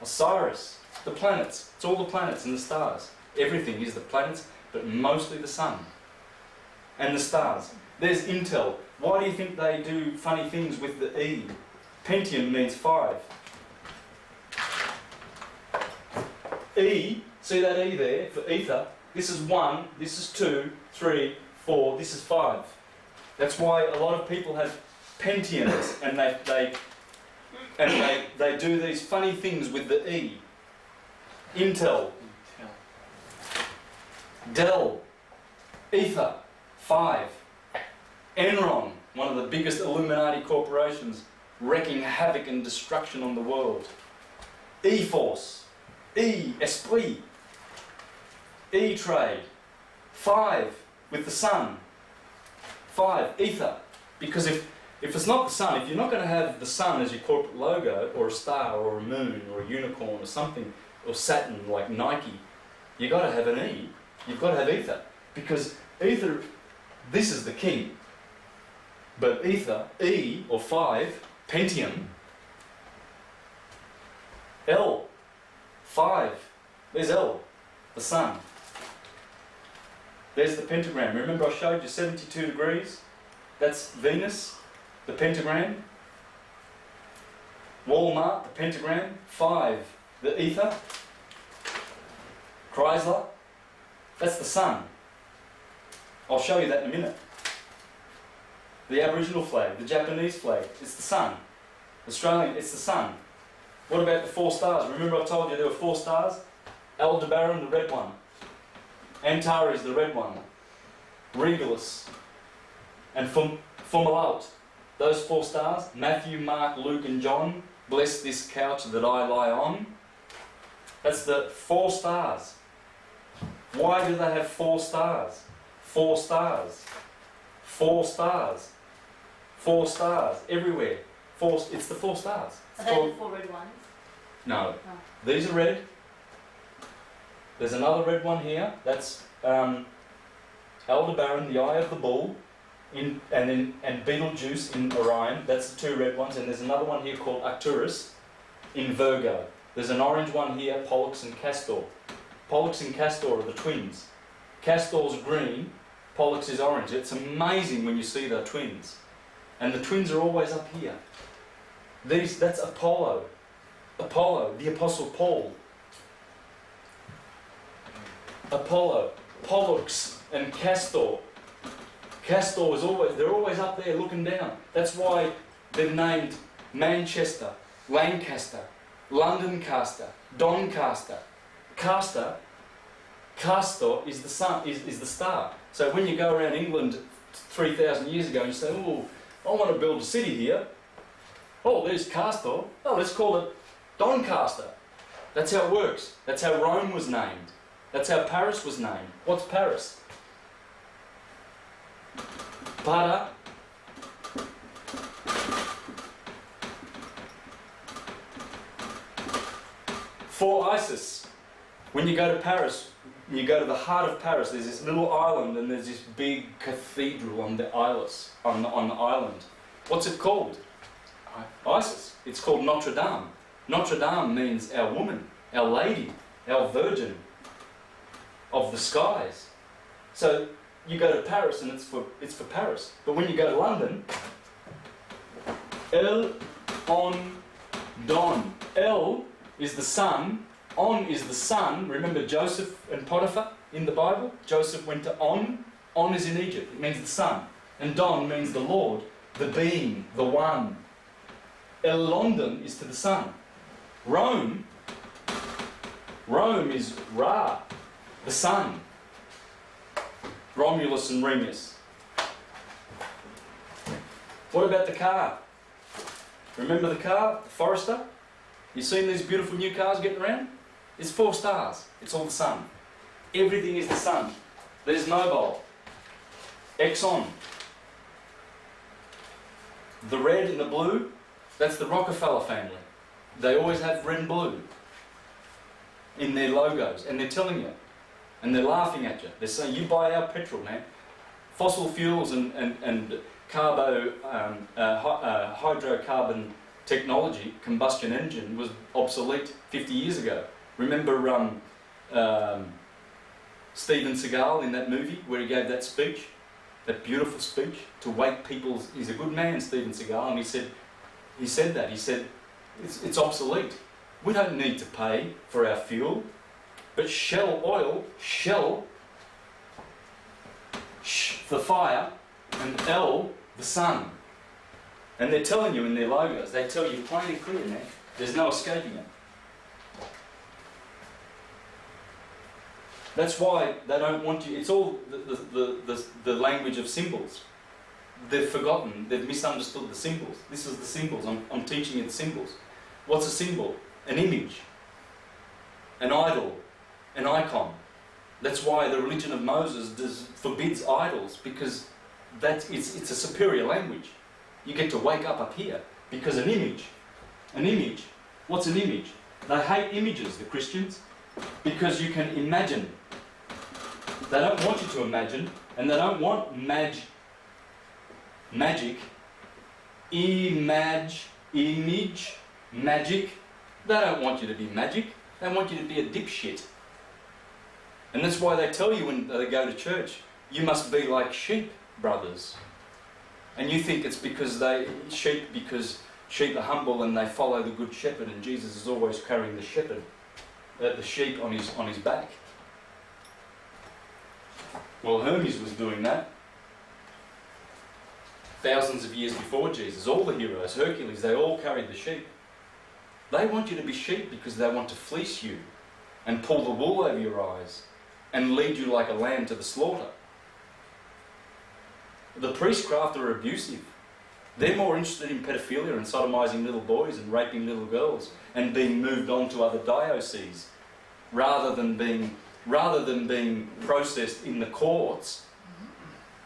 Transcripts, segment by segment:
Osiris, the planets. It's all the planets and the stars. Everything is the planets, but mostly the sun and the stars. There's Intel. Why do you think they do funny things with the E? Pentium means 5. E, see that E there for ether? This is 1, this is 2, 3, 4, this is 5. That's why a lot of people have Pentiums and they do these funny things with the E. Intel. Dell. Ether. 5. Enron, one of the biggest Illuminati corporations, wreaking havoc and destruction on the world. E-Force. E. Esprit. E-Trade. 5. With the sun. 5. Ether. Because if it's not the sun, if you're not going to have the sun as your corporate logo, or a star, or a moon, or a unicorn, or something, or Saturn like Nike, you've got to have an E. You've got to have ether. Because ether, this is the king. But ether, E, or 5, Pentium, L, 5, there's L, the sun. There's the pentagram. Remember I showed you 72 degrees? That's Venus, the pentagram. Walmart, the pentagram. 5, the ether. Chrysler, that's the sun. I'll show you that in a minute. The Aboriginal flag, the Japanese flag, it's the sun. Australian, it's the sun. What about the 4 stars? Remember I told you there were 4 stars? Aldebaran, the red one. Antares, the red one. Regalis. And Fomalhaut. Those 4 stars, Matthew, Mark, Luke and John. Bless this couch that I lie on. That's the 4 stars. Why do they have 4 stars? 4 stars. 4 stars. 4 stars. Everywhere. It's the 4 stars. Are they the 4 red ones? No. Oh. These are red. There's another red one here. That's Aldebaran, the eye of the bull, and Betelgeuse in Orion. That's the 2 red ones. And there's another one here called Arcturus in Virgo. There's an orange one here, Pollux and Castor. Pollux and Castor are the twins. Castor's green, Pollux is orange. It's amazing when you see the twins. And the twins are always up here. That's Apollo. Apollo, the Apostle Paul. Apollo, Pollux and Castor. Castor is they're always up there looking down. That's why they're named Manchester, Lancaster, Londoncaster, Doncaster. Castor is the sun, is the star. So when you go around England 3,000 years ago and you say, oh, I want to build a city here. Oh, there's Castor. Oh, let's call it Doncaster. That's how it works. That's how Rome was named. That's how Paris was named. What's Paris? Para. For Isis. When you go to Paris, you go to the heart of Paris, there's this little island and there's this big cathedral on the on the island. What's it called? Isis. It's called Notre Dame. Notre Dame means our woman, our lady, our virgin of the skies. So you go to Paris and it's for Paris. But when you go to London, El on Don. El is the sun. On is the sun. Remember Joseph and Potiphar in the Bible? Joseph went to On. On is in Egypt. It means the sun. And Don means the Lord, the being, the one. El London is to the sun. Rome is Ra, the sun. Romulus and Remus. What about the car? Remember the car, the Forester? You seen these beautiful new cars getting around? It's 4 stars. It's all the sun. Everything is the sun. There's Mobil. Exxon. The red and the blue, that's the Rockefeller family. They always have red and blue in their logos, and they're telling you, and they're laughing at you. They're saying, you buy our petrol, man. Fossil fuels and hydrocarbon technology, combustion engine, was obsolete 50 years ago. Remember Steven Seagal in that movie where he gave that speech, that beautiful speech to wake people. He's a good man, Steven Seagal, and he said it's obsolete. We don't need to pay for our fuel, but Shell oil, the fire, and L, the sun. And they're telling you in their logos, they tell you plain and clear, man, there's no escaping it. That's why they don't want you. It's all the language of symbols. They've forgotten, they've misunderstood the symbols. This is the symbols. I'm teaching you the symbols. What's a symbol? An image, an idol, an icon. That's why the religion of Moses forbids idols, because it's a superior language. You get to wake up here, because an image. What's an image? They hate images, the Christians, because you can imagine. They don't want you to imagine, and they don't want magic, image, magic. They don't want you to be magic. They want you to be a dipshit. And that's why they tell you when they go to church, you must be like sheep, brothers. And you think it's because sheep are humble and they follow the good shepherd, and Jesus is always carrying the sheep on his back. Well, Hermes was doing that. Thousands of years before Jesus, all the heroes, Hercules, they all carried the sheep. They want you to be sheep because they want to fleece you and pull the wool over your eyes and lead you like a lamb to the slaughter. The priestcraft are abusive. They're more interested in pedophilia and sodomizing little boys and raping little girls and being moved on to other dioceses rather than being processed in the courts.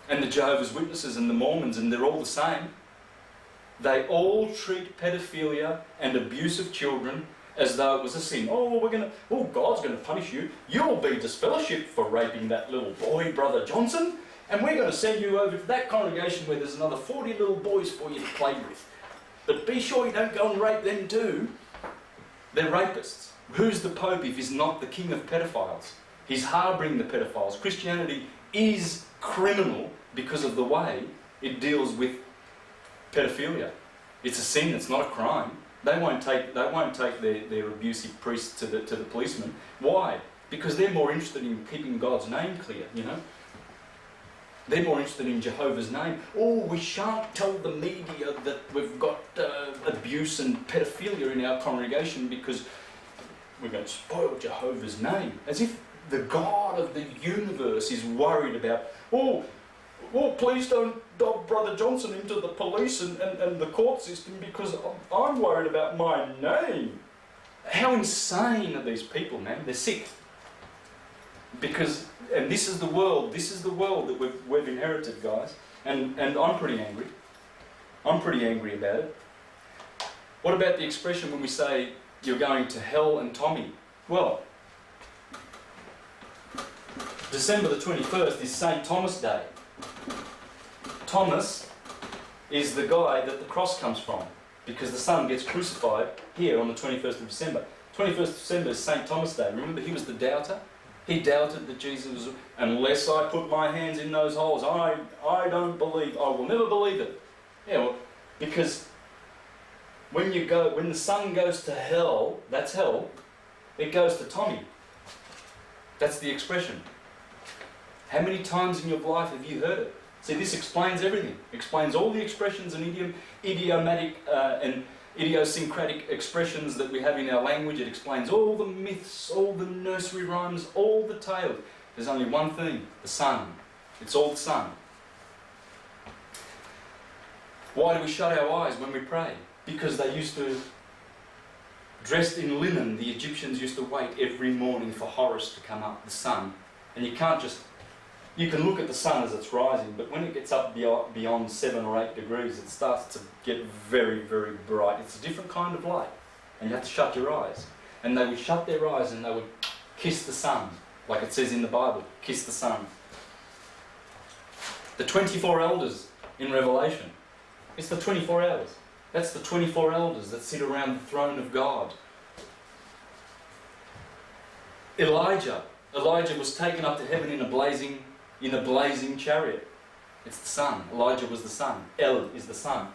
And the Jehovah's Witnesses and the Mormons, and they're all the same. They all treat pedophilia and abuse of children as though it was a sin. God's going to punish you. You'll be disfellowshipped for raping that little boy, Brother Johnson, and we're going to send you over to that congregation where there's another 40 little boys for you to play with. But be sure you don't go and rape them too. They're rapists. Who's the Pope if he's not the king of pedophiles? He's harbouring the pedophiles. Christianity is criminal because of the way it deals with pedophilia. It's a sin, it's not a crime. They won't take their abusive priests to the policeman. Why? Because they're more interested in keeping God's name clear, you know. They're more interested in Jehovah's name. Oh, we shan't tell the media that we've got abuse and pedophilia in our congregation because we're going to spoil Jehovah's name. As if the God of the universe is worried about, please don't dog Brother Johnson into the police and the court system because I'm worried about my name. How insane are these people, man? They're sick. And this is the world that we've inherited, guys. And I'm pretty angry. I'm pretty angry about it. What about the expression when we say you're going to hell and Tommy? Well, December the 21st is St. Thomas Day. Thomas is the guy that the cross comes from, because the Son gets crucified here on the 21st of December. 21st of December is St. Thomas Day. Remember, he was the doubter? He doubted that Jesus was, unless I put my hands in those holes, I don't believe, I will never believe it. Yeah, well, because when the Son goes to hell, that's hell, it goes to Tommy. That's the expression. How many times in your life have you heard it? See, this explains everything. Explains all the expressions and idiomatic and idiosyncratic expressions that we have in our language. It explains all the myths, all the nursery rhymes, all the tales. There's only one thing, the sun. It's all the sun. Why do we shut our eyes when we pray? Because they used to, dressed in linen, the Egyptians used to wait every morning for Horus to come up, the sun. And you can look at the sun as it's rising, but when it gets up beyond 7 or 8 degrees, it starts to get very, very bright. It's a different kind of light, and you have to shut your eyes. And they would shut their eyes and they would kiss the sun, like it says in the Bible, kiss the sun. The 24 elders in Revelation, it's the 24 hours. That's the 24 elders that sit around the throne of God. Elijah was taken up to heaven in a blazing chariot. It's the sun. Elijah was the sun. El is the sun.